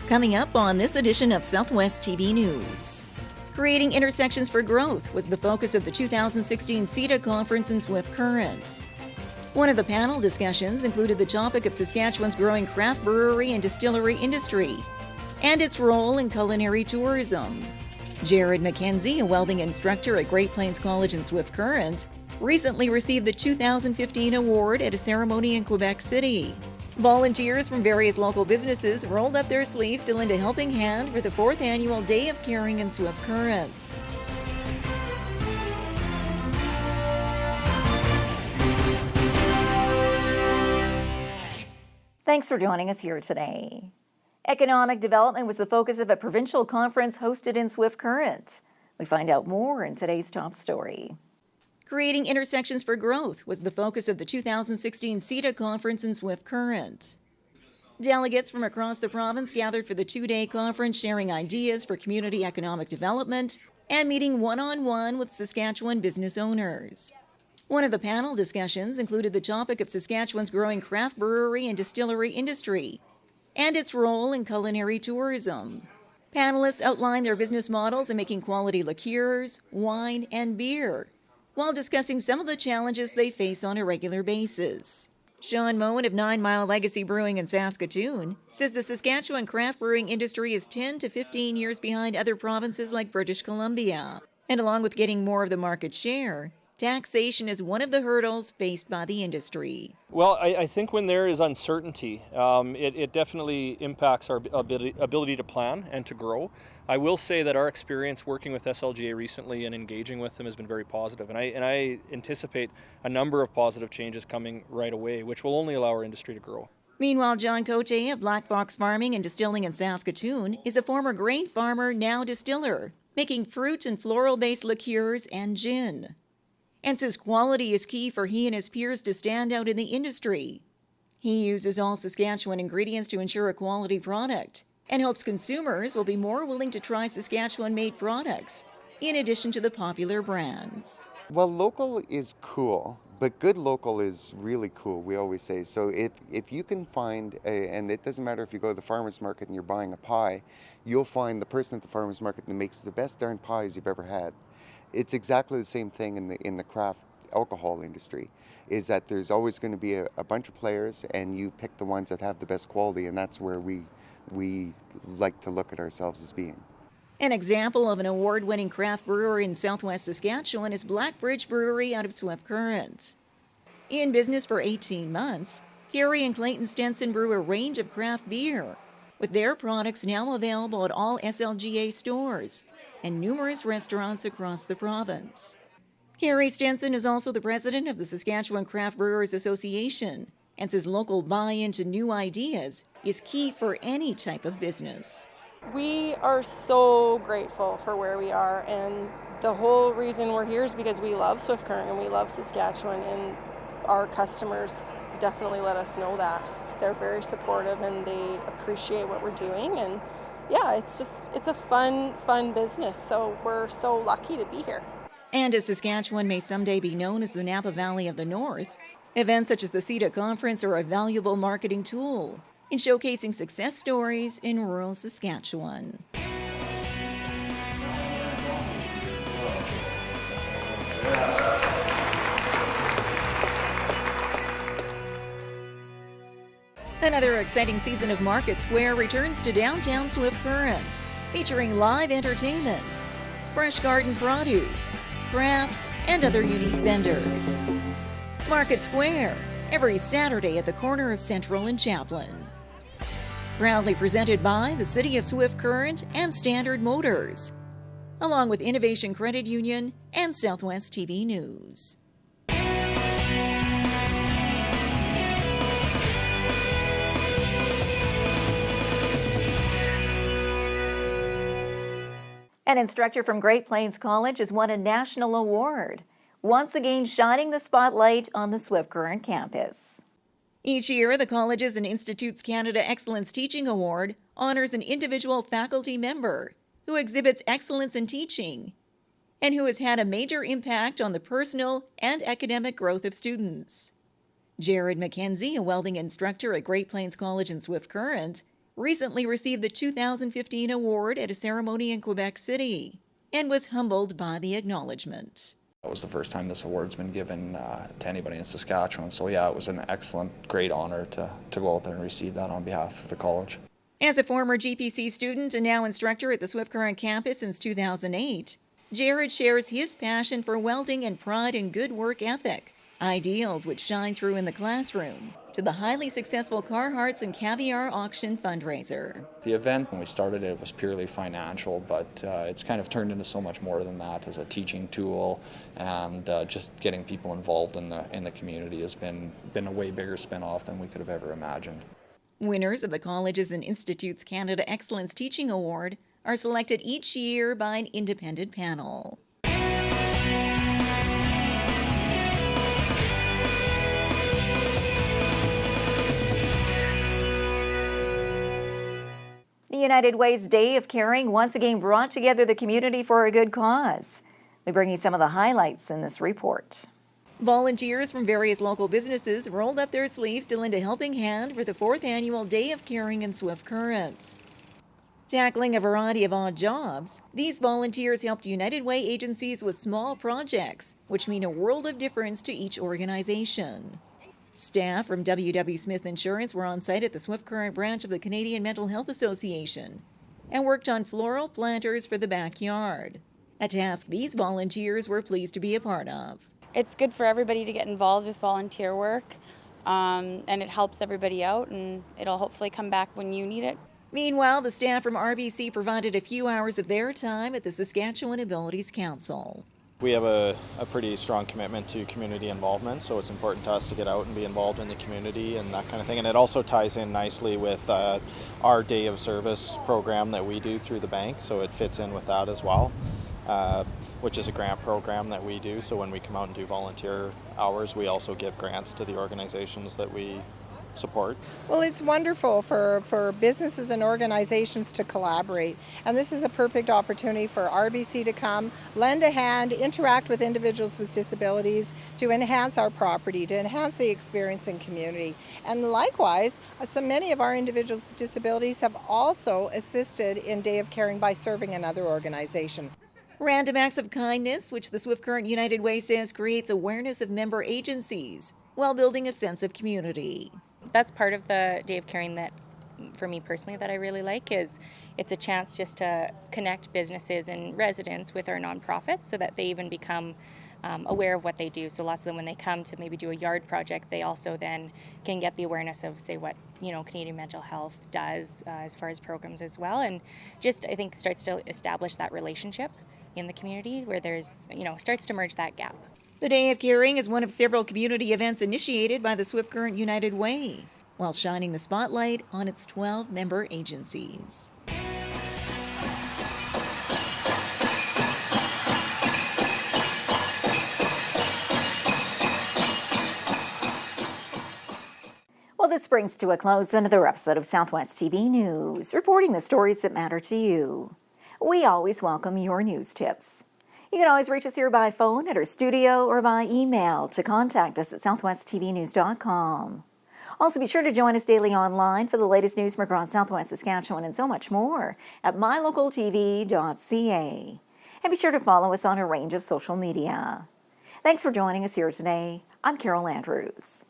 Coming up on this edition of Southwest TV News. Creating intersections for growth was the focus of the 2016 SEDA Conference in Swift Current. One of the panel discussions included the topic of Saskatchewan's growing craft brewery and distillery industry and its role in culinary tourism. Jared McKenzie, a welding instructor at Great Plains College in Swift Current, recently received the 2015 award at a ceremony in Quebec City. Volunteers from various local businesses rolled up their sleeves to lend a helping hand for the 4th annual Day of Caring in Swift Current. Thanks for joining us here today. Economic development was the focus of a provincial conference hosted in Swift Current. We find out more in today's top story. Creating intersections for growth was the focus of the 2016 SEDA Conference in Swift Current. Delegates from across the province gathered for the 2-day conference, sharing ideas for community economic development and meeting one-on-one with Saskatchewan business owners. One of the panel discussions included the topic of Saskatchewan's growing craft brewery and distillery industry and its role in culinary tourism. Panelists outlined their business models in making quality liqueurs, wine, and beer, while discussing some of the challenges they face on a regular basis. Sean Moen of 9 Mile Legacy Brewing in Saskatoon says the Saskatchewan craft brewing industry is 10 to 15 years behind other provinces like British Columbia. And along with getting more of the market share, taxation is one of the hurdles faced by the industry. Well, I think when there is uncertainty, it definitely impacts our ability to plan and to grow. I will say that our experience working with SLGA recently and engaging with them has been very positive, and I anticipate a number of positive changes coming right away, which will only allow our industry to grow. Meanwhile, John Cote of Black Fox Farming and Distilling in Saskatoon is a former grain farmer, now distiller, making fruit and floral-based liqueurs and gin. And says quality is key for he and his peers to stand out in the industry. He uses all Saskatchewan ingredients to ensure a quality product and hopes consumers will be more willing to try Saskatchewan-made products, in addition to the popular brands. Well, local is cool, but good local is really cool, we always say. So if you can find, and it doesn't matter if you go to the farmer's market and you're buying a pie, you'll find the person at the farmer's market that makes the best darn pies you've ever had. It's exactly the same thing in the craft alcohol industry, is that there's always going to be a bunch of players and you pick the ones that have the best quality, and that's where we like to look at ourselves as being. An example of an award-winning craft brewery in southwest Saskatchewan is Black Bridge Brewery out of Swift Current. In business for 18 months, Carrie and Clayton Stenson brew a range of craft beer, with their products now available at all SLGA stores and numerous restaurants across the province. Carrie Stenson is also the president of the Saskatchewan Craft Brewers Association and says local buy-in to new ideas is key for any type of business. We are so grateful for where we are, and the whole reason we're here is because we love Swift Current and we love Saskatchewan, and our customers definitely let us know that. They're very supportive and they appreciate what we're doing, and yeah, it's a fun business, so we're so lucky to be here. And as Saskatchewan may someday be known as the Napa Valley of the North, events such as the SEDA Conference are a valuable marketing tool in showcasing success stories in rural Saskatchewan. Another exciting season of Market Square returns to downtown Swift Current, featuring live entertainment, fresh garden produce, crafts, and other unique vendors. Market Square, every Saturday at the corner of Central and Chaplin. Proudly presented by the City of Swift Current and Standard Motors, along with Innovation Credit Union and Southwest TV News. An instructor from Great Plains College has won a national award, once again shining the spotlight on the Swift Current campus. Each year, the Colleges and Institutes Canada Excellence Teaching Award honors an individual faculty member who exhibits excellence in teaching and who has had a major impact on the personal and academic growth of students. Jared McKenzie, a welding instructor at Great Plains College in Swift Current, recently received the 2015 award at a ceremony in Quebec City and was humbled by the acknowledgement. It was the first time this award's been given to anybody in Saskatchewan, so yeah, it was an excellent, great honor to go out there and receive that on behalf of the college. As a former GPC student and now instructor at the Swift Current campus since 2008, Jared shares his passion for welding and pride in good work ethic, ideals which shine through in the classroom, to the highly successful Carhartts and Caviar auction fundraiser. The event, when we started it, was purely financial, but it's kind of turned into so much more than that as a teaching tool, and just getting people involved in the community has been a way bigger spin-off than we could have ever imagined. Winners of the Colleges and Institutes Canada Excellence Teaching Award are selected each year by an independent panel. The United Way's Day of Caring once again brought together the community for a good cause. We bring you some of the highlights in this report. Volunteers from various local businesses rolled up their sleeves to lend a helping hand for the 4th annual Day of Caring in Swift Current. Tackling a variety of odd jobs, these volunteers helped United Way agencies with small projects, which mean a world of difference to each organization. Staff from W.W. Smith Insurance were on site at the Swift Current branch of the Canadian Mental Health Association and worked on floral planters for the backyard, a task these volunteers were pleased to be a part of. It's good for everybody to get involved with volunteer work, and it helps everybody out, and it'll hopefully come back when you need it. Meanwhile, the staff from RBC provided a few hours of their time at the Saskatchewan Abilities Council. We have a pretty strong commitment to community involvement, so it's important to us to get out and be involved in the community and that kind of thing. And it also ties in nicely with our Day of Service program that we do through the bank, so it fits in with that as well, which is a grant program that we do. So when we come out and do volunteer hours, we also give grants to the organizations that we support. Well, it's wonderful for businesses and organizations to collaborate, and this is a perfect opportunity for RBC to come, lend a hand, interact with individuals with disabilities to enhance our property, to enhance the experience in community. And likewise, many of our individuals with disabilities have also assisted in Day of Caring by serving another organization. Random acts of kindness, which the Swift Current United Way says creates awareness of member agencies while building a sense of community. That's part of the Day of Caring that, for me personally, that I really like, is it's a chance just to connect businesses and residents with our nonprofits so that they even become aware of what they do. So lots of them, when they come to maybe do a yard project, they also then can get the awareness of, say, what Canadian Mental Health does as far as programs as well, and just I think starts to establish that relationship in the community where there's starts to merge that gap. The Day of Caring is one of several community events initiated by the Swift Current United Way, while shining the spotlight on its 12 member agencies. Well, this brings to a close another episode of Southwest TV News, reporting the stories that matter to you. We always welcome your news tips. You can always reach us here by phone at our studio or by email to contact us at southwesttvnews.com. Also, be sure to join us daily online for the latest news from across Southwest Saskatchewan and so much more at MyLocalTV.ca. And be sure to follow us on a range of social media. Thanks for joining us here today. I'm Carol Andrews.